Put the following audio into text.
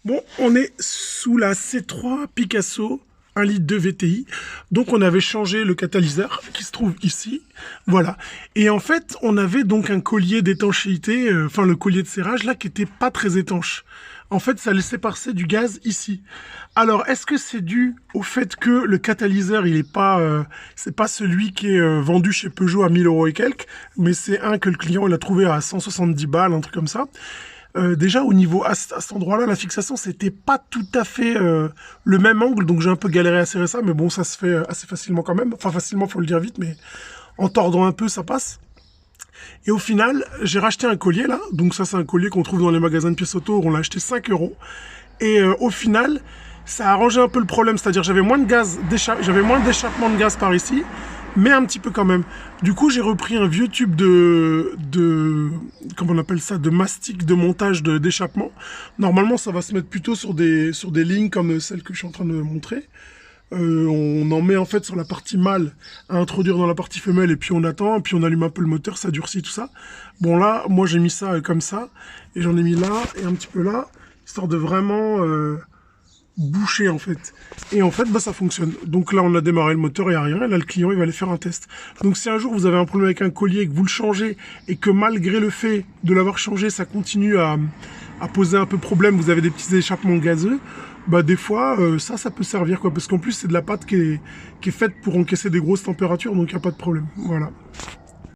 Bon, on est sous la C3 Picasso 1 litre de VTI. Donc on avait changé le catalyseur qui se trouve ici. Voilà. Et en fait, on avait donc un collier d'étanchéité, enfin le collier de serrage là qui était pas très étanche. En fait, ça laissait passer du gaz ici. Alors, est-ce que c'est dû au fait que le catalyseur, il est pas, c'est pas celui qui est vendu chez Peugeot à 1000 € et quelques, mais c'est un que le client il a trouvé à 170 balles, un truc comme ça. Déjà au niveau à cet endroit-là, la fixation c'était pas tout à fait le même angle, donc j'ai un peu galéré à serrer ça, mais bon ça se fait assez facilement quand même. Enfin facilement, faut le dire vite, mais en tordant un peu ça passe. Et au final, j'ai racheté un collier là, donc ça c'est un collier qu'on trouve dans les magasins de pièces auto, on l'a acheté 5 €. Et au final, ça a arrangé un peu le problème, c'est-à-dire j'avais moins de gaz, j'avais moins d'échappement de gaz par ici, mais un petit peu quand même. Du coup, j'ai repris un vieux tube comment on appelle ça, de mastic de montage d'échappement. Normalement, ça va se mettre plutôt sur des lignes comme celle que je suis en train de montrer. On en met en fait sur la partie mâle à introduire dans la partie femelle et puis on attend, et puis on allume un peu le moteur, ça durcit tout ça. Bon là, moi j'ai mis ça comme ça, et j'en ai mis là et un petit peu là, histoire de vraiment boucher en fait. Et en fait, bah, ça fonctionne. Donc là, on a démarré le moteur, il n'y a rien, et là le client il va aller faire un test. Donc si un jour vous avez un problème avec un collier, que vous le changez, et que malgré le fait de l'avoir changé, ça continue à poser un peu problème, vous avez des petits échappements gazeux, bah des fois ça peut servir quoi, parce qu'en plus c'est de la pâte qui est faite pour encaisser des grosses températures, donc il n'y a pas de problème. Voilà.